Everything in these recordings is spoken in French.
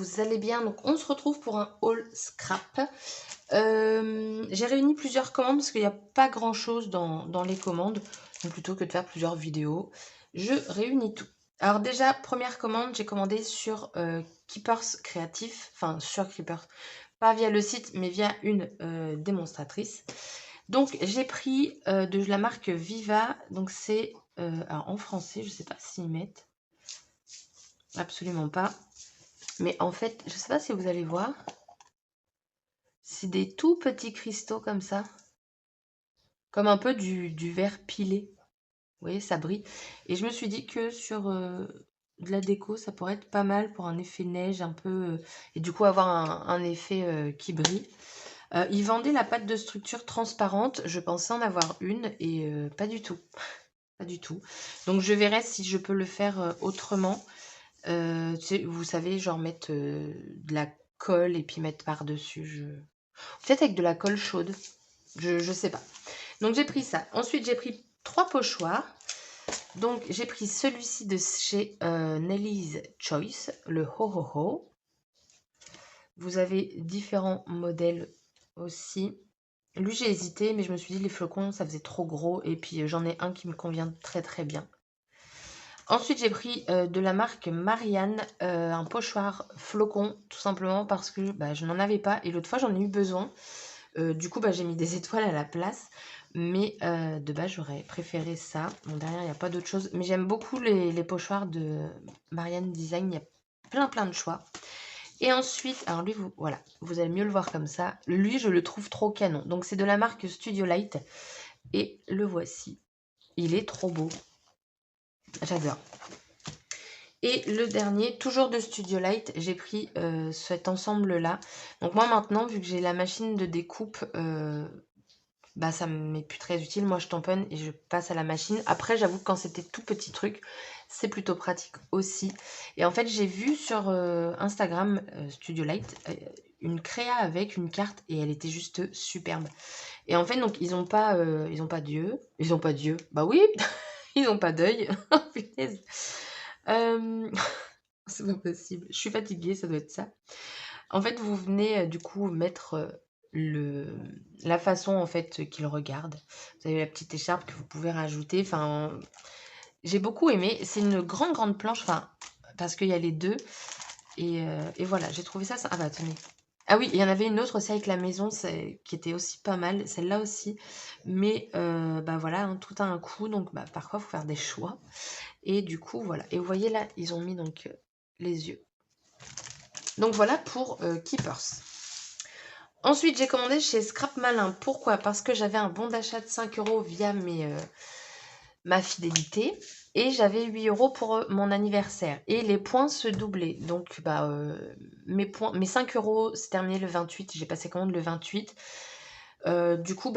vous allez bien. Donc on se retrouve pour un haul scrap. J'ai réuni plusieurs commandes parce qu'il n'y a pas grand chose dans les commandes. Donc plutôt que de faire plusieurs vidéos, je réunis tout. Alors déjà, première commande, j'ai commandé sur Keepers Créatif. Enfin sur Keepers, pas via le site mais via une démonstratrice. Donc j'ai pris de la marque Viva. Donc c'est en français, je sais pas s'ils mettent. Absolument pas. Mais en fait, je sais pas si vous allez voir. C'est des tout petits cristaux comme ça. Comme un peu du verre pilé. Vous voyez, ça brille. Et je me suis dit que sur de la déco, ça pourrait être pas mal pour un effet neige un peu. Et du coup, avoir un effet qui brille. Ils vendaient la pâte de structure transparente. Je pensais en avoir une et pas du tout. Pas du tout. Donc je verrai si je peux le faire autrement. Vous savez, genre mettre de la colle et puis mettre par-dessus. Peut-être avec de la colle chaude. Je sais pas. Donc j'ai pris ça. Ensuite, j'ai pris 3 pochoirs. Donc j'ai pris celui-ci de chez Nelly's Choice, le Ho Ho Ho. Vous avez différents modèles aussi. Lui, j'ai hésité, mais je me suis dit les flocons, ça faisait trop gros. Et puis j'en ai un qui me convient très très bien. Ensuite, j'ai pris de la marque Marianne, un pochoir flocon, tout simplement parce que je n'en avais pas. Et l'autre fois, j'en ai eu besoin. Du coup, j'ai mis des étoiles à la place. Mais de base, j'aurais préféré ça. Bon, derrière, il n'y a pas d'autre chose. Mais j'aime beaucoup les pochoirs de Marianne Design. Il y a plein de choix. Et ensuite, alors lui, voilà, vous allez mieux le voir comme ça. Lui, je le trouve trop canon. Donc, c'est de la marque Studio Light. Et le voici. Il est trop beau. J'adore. Et le dernier, toujours de Studio Light, j'ai pris cet ensemble-là. Donc moi maintenant, vu que j'ai la machine de découpe, ça me m'est plus très utile. Moi, je tamponne et je passe à la machine. Après, j'avoue que quand c'était tout petit truc, c'est plutôt pratique aussi. Et en fait, j'ai vu sur Instagram, Studio Light, une créa avec une carte et elle était juste superbe. Et en fait, donc, ils ont pas Dieu. Ils ont pas Dieu. Bah oui, ils ont pas d'œil. Oh, punaise. C'est pas possible. Je suis fatiguée, ça doit être ça. En fait, vous venez du coup mettre la façon en fait qu'il regarde. Vous avez la petite écharpe que vous pouvez rajouter. Enfin, j'ai beaucoup aimé. C'est une grande planche. Enfin, parce qu'il y a les deux. Et voilà, j'ai trouvé ça. Ah bah tenez. Ah oui, il y en avait une autre aussi avec la maison qui était aussi pas mal. Celle-là aussi. Mais voilà, hein, tout a un coût. Donc parfois, il faut faire des choix. Et du coup, voilà. Et vous voyez là, ils ont mis donc les yeux. Donc voilà pour Keepers. Ensuite, j'ai commandé chez Scrap Malin. Pourquoi? Parce que j'avais un bon d'achat de 5 € via ma fidélité. Et j'avais 8 € pour mon anniversaire. Et les points se doublaient. Donc mes 5 € c'est terminé le 28. J'ai passé commande le 28. Du coup,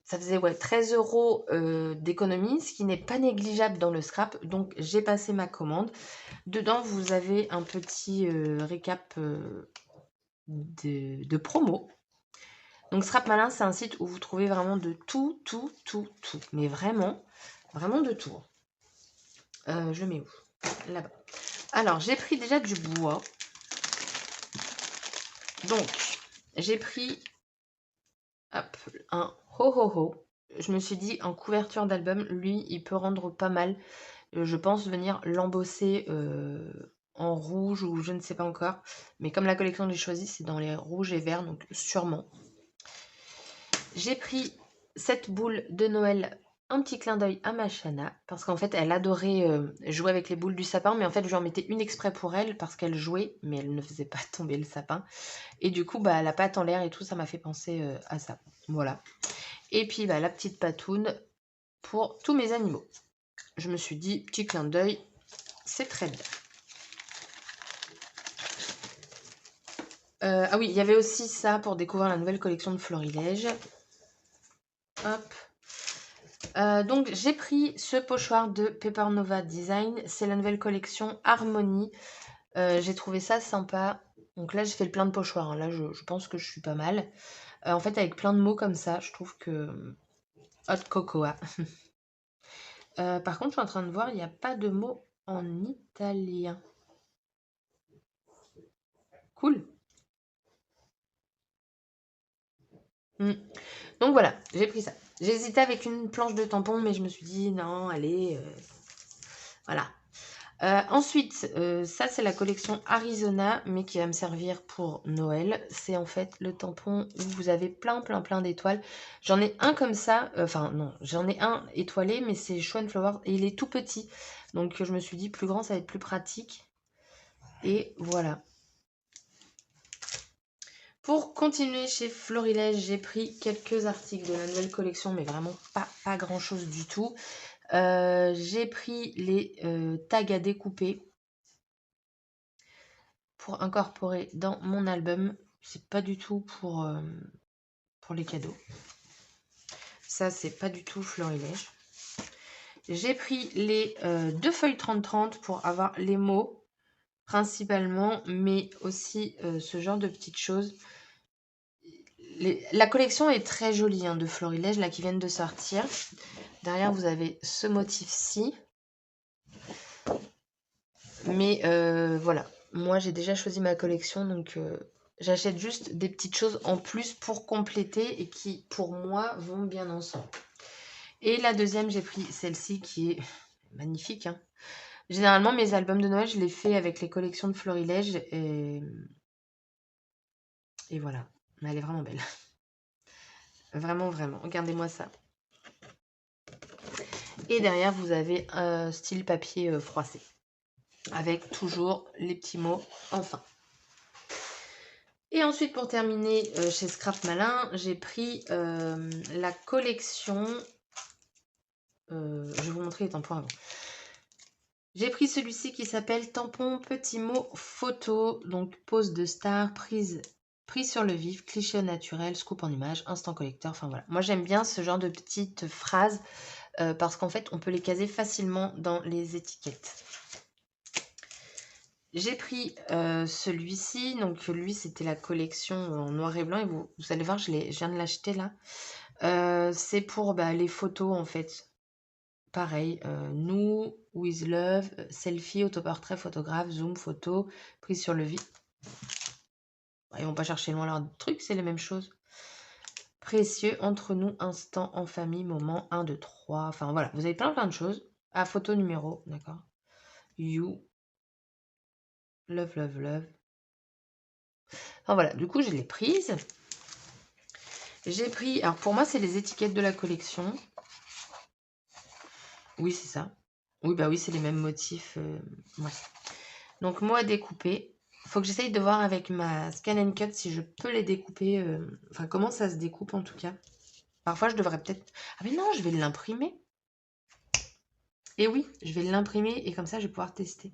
ça faisait 13 € d'économie, ce qui n'est pas négligeable dans le scrap. Donc j'ai passé ma commande. Dedans, vous avez un petit récap de promo. Donc Scrap Malin, c'est un site où vous trouvez vraiment de tout. Mais vraiment de tout. Je le mets où? Là-bas. Alors, j'ai pris déjà du bois. Donc, j'ai pris un Ho Ho Ho. Je me suis dit, en couverture d'album, lui, il peut rendre pas mal. Je pense venir l'embosser en rouge ou je ne sais pas encore. Mais comme la collection que j'ai choisie, c'est dans les rouges et verts, donc sûrement. J'ai pris cette boule de Noël, un petit clin d'œil à ma Chana, parce qu'en fait, elle adorait jouer avec les boules du sapin, mais en fait, je lui en mettais une exprès pour elle, parce qu'elle jouait, mais elle ne faisait pas tomber le sapin. Et du coup, la pâte en l'air et tout, ça m'a fait penser à ça. Voilà. Et puis, la petite patoune pour tous mes animaux. Je me suis dit, petit clin d'œil, c'est très bien. Ah oui, il y avait aussi ça pour découvrir la nouvelle collection de Florilège. Hop. Donc j'ai pris ce pochoir de Paper Nova Design. C'est la nouvelle collection Harmonie. J'ai trouvé ça sympa. Donc là, j'ai fait le plein de pochoirs, hein. Là, je pense que je suis pas mal. En fait, avec plein de mots comme ça, je trouve que... Hot cocoa. Par contre, je suis en train de voir, il n'y a pas de mots en italien. Cool. Donc voilà, j'ai pris ça. J'ai hésité avec une planche de tampon, mais je me suis dit non, allez, voilà. Ensuite, ça c'est la collection Arizona, mais qui va me servir pour Noël. C'est en fait le tampon où vous avez plein d'étoiles. J'en ai un comme ça, enfin non, j'en ai un étoilé, mais c'est Show and Flower et il est tout petit. Donc je me suis dit plus grand, ça va être plus pratique. Et voilà. Pour continuer chez Florilège, j'ai pris quelques articles de la nouvelle collection, mais vraiment pas grand chose du tout. J'ai pris les tags à découper pour incorporer dans mon album. C'est pas du tout pour les cadeaux. Ça, c'est pas du tout Florilège. J'ai pris les 2 feuilles 30-30 pour avoir les mots principalement, mais aussi ce genre de petites choses. La collection est très jolie hein, de Florilège, là, qui viennent de sortir. Derrière, vous avez ce motif-ci. Mais voilà, moi j'ai déjà choisi ma collection, donc j'achète juste des petites choses en plus pour compléter et qui, pour moi, vont bien ensemble. Et la deuxième, j'ai pris celle-ci qui est magnifique. Hein. Généralement, mes albums de Noël, je les fais avec les collections de Florilège et voilà. Mais elle est vraiment belle. Vraiment, vraiment. Regardez-moi ça. Et derrière, vous avez un style papier froissé. Avec toujours les petits mots enfin. Et ensuite, pour terminer, chez Scrap Malin, j'ai pris la collection... je vais vous montrer les tampons avant. J'ai pris celui-ci qui s'appelle Tampon Petit mot photo. Donc, pose de star, prise sur le vif, cliché naturel, scoop en image, instant collecteur. Enfin voilà. Moi, j'aime bien ce genre de petites phrases parce qu'en fait, on peut les caser facilement dans les étiquettes. J'ai pris celui-ci, donc lui c'était la collection en noir et blanc et vous allez voir, je viens de l'acheter là. C'est pour les photos en fait. Pareil, nous, with love, selfie, autoportrait, photographe, zoom, photo, prise sur le vif. Ils vont pas chercher loin leur truc, c'est les mêmes choses. Précieux, entre nous, instant en famille, moment 1, 2, 3. Enfin voilà, vous avez plein de choses. Ah, photo numéro, d'accord. You, love, love, love. Enfin voilà, du coup je l'ai prise. J'ai pris, alors pour moi c'est les étiquettes de la collection. Oui c'est ça. Oui bah oui c'est les mêmes motifs. Ouais. Donc mots à découper. Faut que j'essaye de voir avec ma Scan and Cut si je peux les découper. Enfin comment ça se découpe en tout cas. Parfois je devrais peut-être... Ah mais non je vais l'imprimer. Et oui je vais l'imprimer et comme ça je vais pouvoir tester.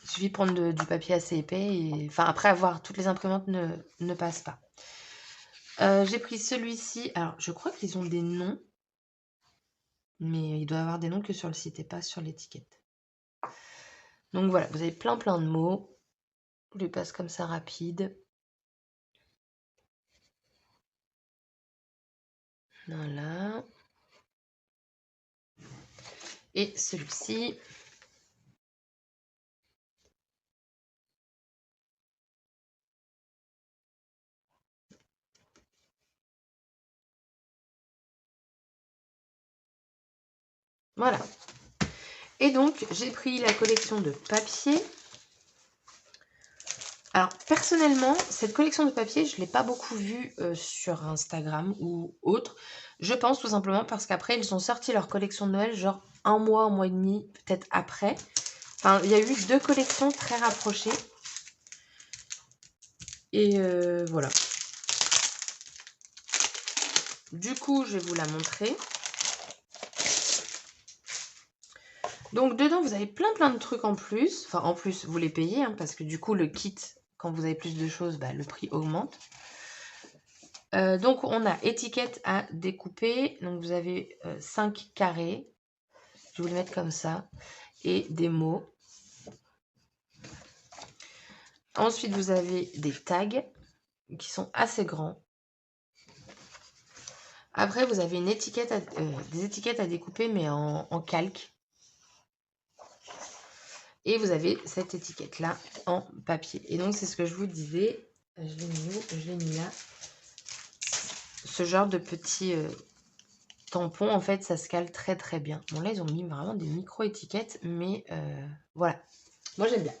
Il suffit de prendre du papier assez épais et... Enfin après avoir toutes les imprimantes ne passent pas. J'ai pris celui-ci. Alors je crois qu'ils ont des noms. Mais il doit y avoir des noms que sur le site et pas sur l'étiquette. Donc voilà, vous avez plein de mots. Je les passe comme ça rapide. Voilà. Et celui-ci. Voilà. Et donc, j'ai pris la collection de papier. Alors, personnellement, cette collection de papier, je ne l'ai pas beaucoup vue sur Instagram ou autre. Je pense tout simplement parce qu'après, ils ont sorti leur collection de Noël, genre un mois et demi, peut-être après. Enfin, il y a eu 2 collections très rapprochées. Et voilà. Du coup, je vais vous la montrer. Donc, dedans, vous avez plein de trucs en plus. Enfin, en plus, vous les payez, hein, parce que du coup, le kit, quand vous avez plus de choses, le prix augmente. Donc, on a étiquette à découper. Donc, vous avez 5 carrés. Je vais vous les mettre comme ça. Et des mots. Ensuite, vous avez des tags qui sont assez grands. Après, vous avez des étiquettes à découper, mais en calque. Et vous avez cette étiquette-là en papier. Et donc, c'est ce que je vous disais. Je l'ai mis où? Je l'ai mis là. Ce genre de petit tampon, en fait, ça se cale très très bien. Bon, là, ils ont mis vraiment des micro-étiquettes, mais voilà. Moi, j'aime bien.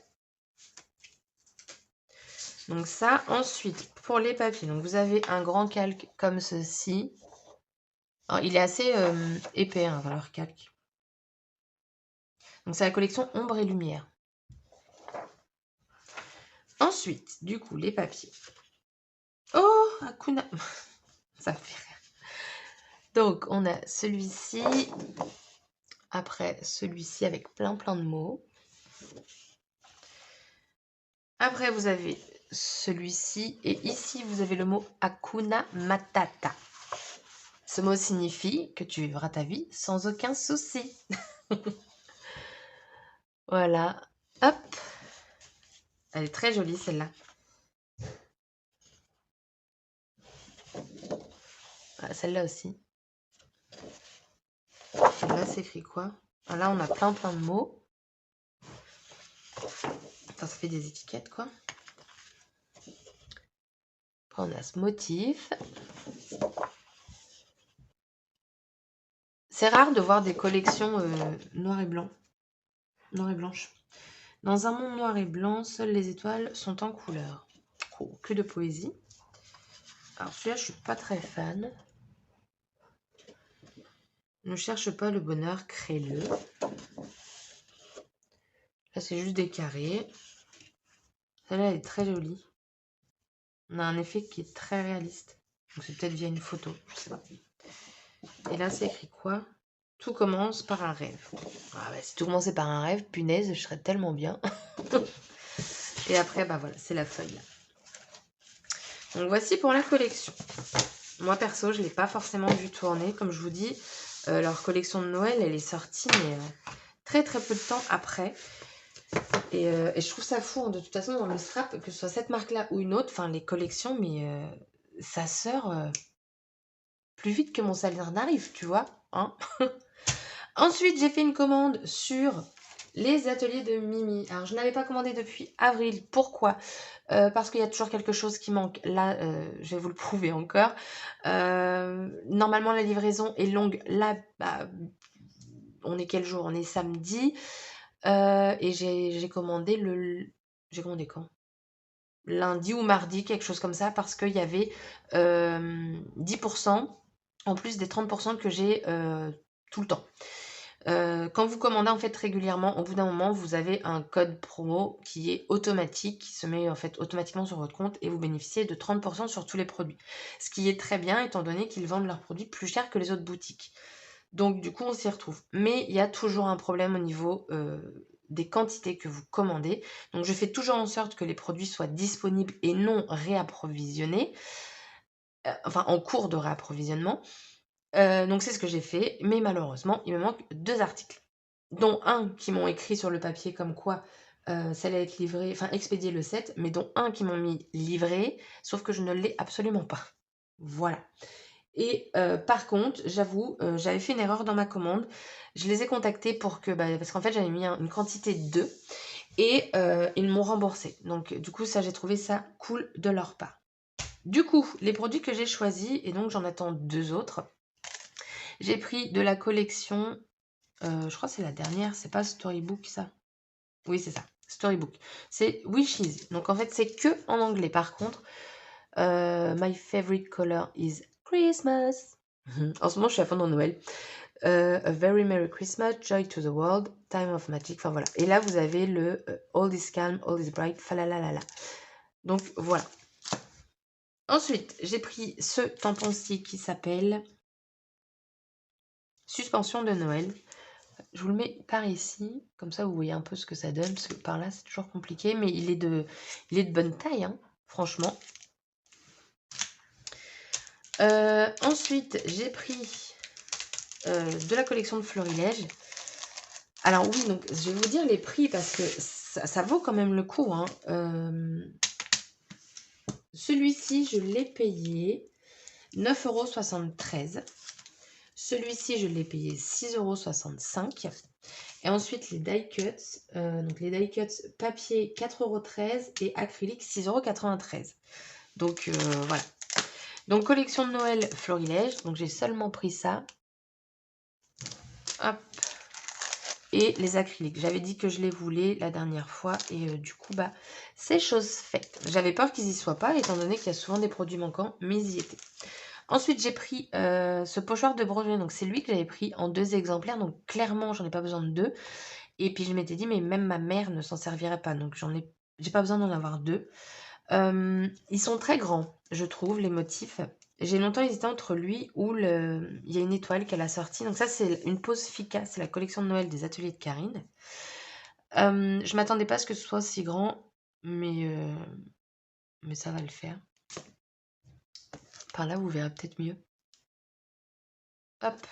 Donc ça, ensuite, pour les papiers. Donc, vous avez un grand calque comme ceci. Alors, il est assez épais, hein, leur calque. Donc, c'est la collection Ombre et Lumière. Ensuite, du coup, les papiers. Oh, Hakuna. Ça fait rire. Donc, on a celui-ci. Après, celui-ci avec plein de mots. Après, vous avez celui-ci. Et ici, vous avez le mot Hakuna Matata. Ce mot signifie que tu vivras ta vie sans aucun souci. Voilà. Hop. Elle est très jolie, celle-là. Ah, celle-là aussi. Et là, c'est écrit quoi? Ah, là, on a plein de mots. Enfin, ça fait des étiquettes, quoi. Après, on a ce motif. C'est rare de voir des collections noir et blanc. Noir et blanche. Dans un monde noir et blanc, seules les étoiles sont en couleur. Oh, que de poésie. Alors, celui-là, je suis pas très fan. Ne cherche pas le bonheur, crée-le. Là, c'est juste des carrés. Celle-là, elle est très jolie. On a un effet qui est très réaliste. Donc, c'est peut-être via une photo, je sais pas. Et là, c'est écrit quoi? Tout commence par un rêve. Ah bah, si tout commençait par un rêve, punaise, je serais tellement bien. Et après, bah voilà, c'est la feuille là. Donc voici pour la collection. Moi perso, je ne l'ai pas forcément vu tourner. Comme je vous dis, leur collection de Noël, elle est sortie mais très peu de temps après. Et je trouve ça fou, hein. De toute façon, dans le strap, que ce soit cette marque-là ou une autre, enfin les collections, mais ça sort plus vite que mon salaire n'arrive, tu vois, hein. Ensuite, j'ai fait une commande sur les ateliers de Mimi. Alors, je n'avais pas commandé depuis avril. Pourquoi? Parce qu'il y a toujours quelque chose qui manque. Là, je vais vous le prouver encore. Normalement, la livraison est longue. Là, bah, on est quel jour? On est samedi. Et j'ai commandé J'ai commandé quand? Lundi ou mardi, quelque chose comme ça, parce qu'il y avait 10% en plus des 30% que j'ai tout le temps. Quand vous commandez en fait régulièrement, au bout d'un moment, vous avez un code promo qui est automatique, qui se met en fait automatiquement sur votre compte et vous bénéficiez de 30% sur tous les produits. Ce qui est très bien étant donné qu'ils vendent leurs produits plus cher que les autres boutiques. Donc du coup, on s'y retrouve. Mais il y a toujours un problème au niveau des quantités que vous commandez. Donc je fais toujours en sorte que les produits soient disponibles et non réapprovisionnés, enfin en cours de réapprovisionnement. Donc c'est ce que j'ai fait, mais malheureusement, il me manque 2 articles, dont un qui m'ont écrit sur le papier comme quoi ça allait être livré, enfin expédié le 7, mais dont un qui m'ont mis livré, sauf que je ne l'ai absolument pas. Voilà. Et par contre, j'avoue, j'avais fait une erreur dans ma commande. Je les ai contactés pour que, parce qu'en fait, j'avais mis une quantité de 2 et ils m'ont remboursé. Donc du coup, ça, j'ai trouvé ça cool de leur part. Du coup, les produits que j'ai choisis, et donc j'en attends 2 autres. J'ai pris de la collection, je crois que c'est la dernière, c'est pas Storybook ça? Oui, c'est ça, Storybook. C'est Wishes. Donc en fait, c'est que en anglais. Par contre, My favorite color is Christmas. En ce moment, je suis à fond dans Noël. A very Merry Christmas, Joy to the World, Time of Magic. Enfin voilà. Et là, vous avez le All is calm, all is bright, falalalala. Donc voilà. Ensuite, j'ai pris ce tampon-ci qui s'appelle Suspension de Noël. Je vous le mets par ici, comme ça vous voyez un peu ce que ça donne, parce que par là c'est toujours compliqué, mais il est de bonne taille, hein, franchement. Ensuite, j'ai pris de la collection de Florilège. Alors oui, donc je vais vous dire les prix, parce que ça vaut quand même le coup, hein. Celui-ci, je l'ai payé 9,73 €. Celui-ci, je l'ai payé 6,65 €. Et ensuite, les die cuts. Donc, les die cuts papier 4,13 € et acrylique 6,93 €. Donc, voilà. Donc, collection de Noël Florilège. Donc, j'ai seulement pris ça. Hop. Et les acryliques. J'avais dit que je les voulais la dernière fois. Et du coup, bah, c'est chose faite. J'avais peur qu'ils y soient pas, étant donné qu'il y a souvent des produits manquants, mais ils y étaient. Ensuite, j'ai pris ce pochoir de Broderie. Donc, c'est lui que j'avais pris en 2 exemplaires. Donc, clairement, j'en ai pas besoin de 2. Et puis, je m'étais dit, mais même ma mère ne s'en servirait pas. Donc, j'ai pas besoin d'en avoir 2. Ils sont très grands, je trouve, les motifs. J'ai longtemps hésité entre lui ou il y a une étoile qu'elle a sortie. Donc, ça, c'est une pause Fika. C'est la collection de Noël des ateliers de Karine. Je m'attendais pas à ce que ce soit aussi grand, mais ça va le faire. Par là, vous verrez peut-être mieux. Hop.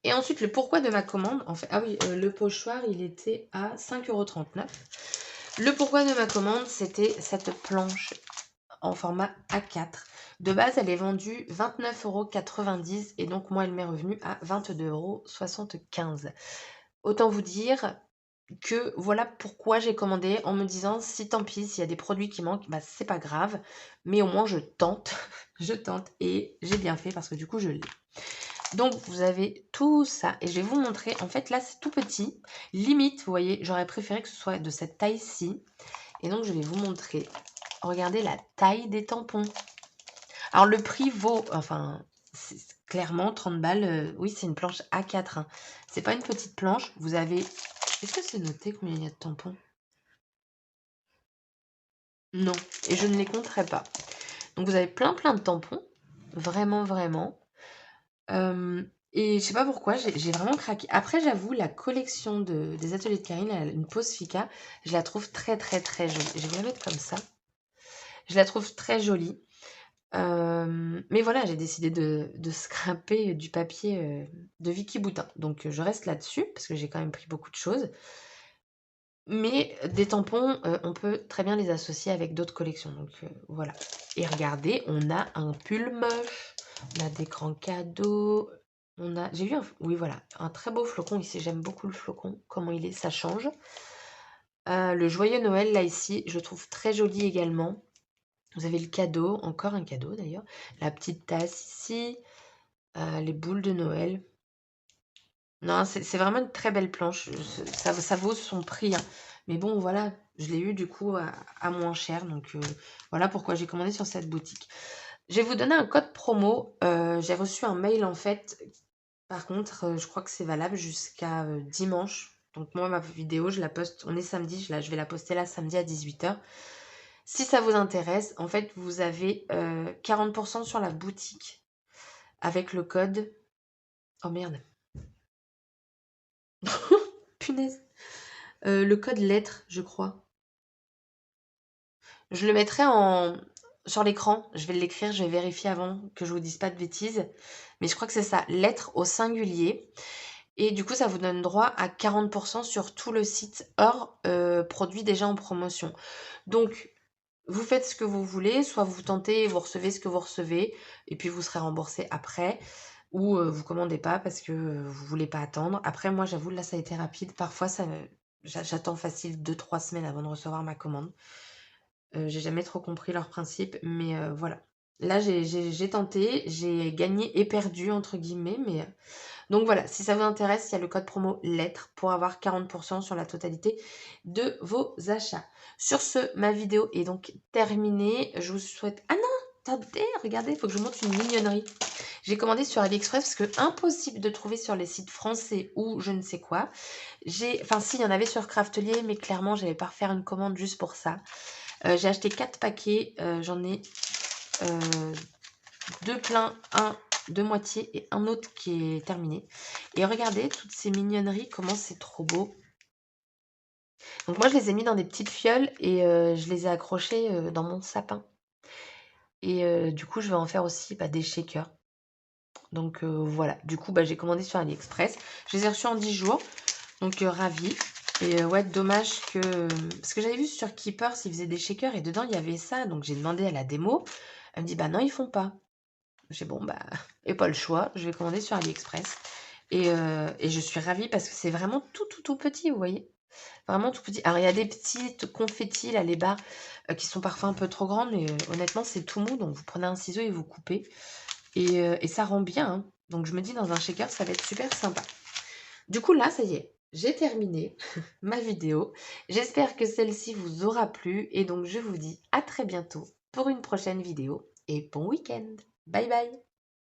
Et ensuite, le pourquoi de ma commande, en fait, ah oui, le pochoir, il était à 5,39 €. Le pourquoi de ma commande, c'était cette planche en format A4. De base, elle est vendue 29,90 € et donc moi, elle m'est revenue à 22,75 €. Autant vous dire que voilà pourquoi j'ai commandé en me disant si tant pis, s'il y a des produits qui manquent, bah c'est pas grave, mais au moins je tente, je tente et j'ai bien fait parce que du coup je l'ai. Donc, vous avez tout ça. Et je vais vous montrer. En fait, là, c'est tout petit. Limite, vous voyez, j'aurais préféré que ce soit de cette taille-ci. Et donc, je vais vous montrer. Regardez la taille des tampons. Alors, le prix vaut... Enfin, c'est clairement 30 balles. Oui, c'est une planche A4. Hein. C'est pas une petite planche. Vous avez... Est-ce que c'est noté combien il y a de tampons? Non. Et je ne les compterai pas. Donc, vous avez plein de tampons. Vraiment, vraiment. Et je sais pas pourquoi, j'ai vraiment craqué. Après, j'avoue, la collection des ateliers de Karine, une pause Fika, je la trouve très jolie. Je vais la mettre comme ça. Je la trouve très jolie. Mais voilà, j'ai décidé de scraper du papier de Vicky Boutin. Donc, je reste là-dessus, parce que j'ai quand même pris beaucoup de choses. Mais des tampons, on peut très bien les associer avec d'autres collections. Donc, voilà. Et regardez, on a un pull moche. On a des grands cadeaux. J'ai vu oui, voilà, un très beau flocon ici. J'aime beaucoup le flocon. Comment il est, ça change. Le joyeux Noël, là, ici, je trouve très joli également. Vous avez le cadeau, encore un cadeau d'ailleurs. La petite tasse ici. Les boules de Noël. Non, c'est vraiment une très belle planche. Ça vaut son prix. Hein. Mais bon, voilà, je l'ai eu du coup à moins cher. Donc, voilà pourquoi j'ai commandé sur cette boutique. Je vais vous donner un code promo. J'ai reçu un mail en fait. Par contre, je crois que c'est valable jusqu'à dimanche. Donc moi, ma vidéo, je la poste. On est samedi, je vais la poster là samedi à 18 h. Si ça vous intéresse, en fait, vous avez 40% sur la boutique avec le code. Oh merde. Punaise. Le code lettre, je crois. Je le mettrai sur l'écran. Je vais l'écrire, je vais vérifier avant que je vous dise pas de bêtises. Mais je crois que c'est ça, lettre au singulier. Et du coup, ça vous donne droit à 40% sur tout le site hors produit déjà en promotion. Donc, vous faites ce que vous voulez, soit vous tentez et vous recevez ce que vous recevez, et puis vous serez remboursé après, ou vous commandez pas parce que vous voulez pas attendre. Après, moi, j'avoue, là, ça a été rapide. Parfois, j'attends facile 2-3 semaines avant de recevoir ma commande. J'ai jamais trop compris leur principe, mais voilà. Là, j'ai tenté, j'ai gagné et perdu, entre guillemets, mais... Donc voilà, si ça vous intéresse, il y a le code promo lettre pour avoir 40% sur la totalité de vos achats. Sur ce, ma vidéo est donc terminée. Je vous souhaite... Ah non, attendez, regardez, il faut que je vous montre une mignonnerie. J'ai commandé sur AliExpress parce que impossible de trouver sur les sites français ou je ne sais quoi. Enfin, si, il y en avait sur Craftelier, mais clairement, je n'allais pas refaire une commande juste pour ça. J'ai acheté 4 paquets. J'en ai 2 pleins, un de moitié et un autre qui est terminé. Et regardez toutes ces mignonneries, comment c'est trop beau. Donc moi, je les ai mis dans des petites fioles et je les ai accrochées dans mon sapin. Et du coup, je vais en faire aussi des shakers. Donc voilà, du coup, j'ai commandé sur AliExpress. Je les ai reçus en 10 jours, donc ravie. Et ouais, dommage que... Parce que j'avais vu sur Keepers, ils faisaient des shakers et dedans, il y avait ça. Donc j'ai demandé à la démo. Elle me dit, bah non, ils font pas. J'ai bon, et pas le choix, je vais commander sur AliExpress. Et je suis ravie parce que c'est vraiment tout petit, vous voyez? Vraiment tout petit. Alors il y a des petites confettis là, les barres, qui sont parfois un peu trop grandes, mais honnêtement, c'est tout mou, donc vous prenez un ciseau et vous coupez et ça rend bien, hein. Donc je me dis dans un shaker, ça va être super sympa. Du coup là, ça y est, j'ai terminé ma vidéo. J'espère que celle-ci vous aura plu et donc je vous dis à très bientôt pour une prochaine vidéo et bon week-end. Bye bye.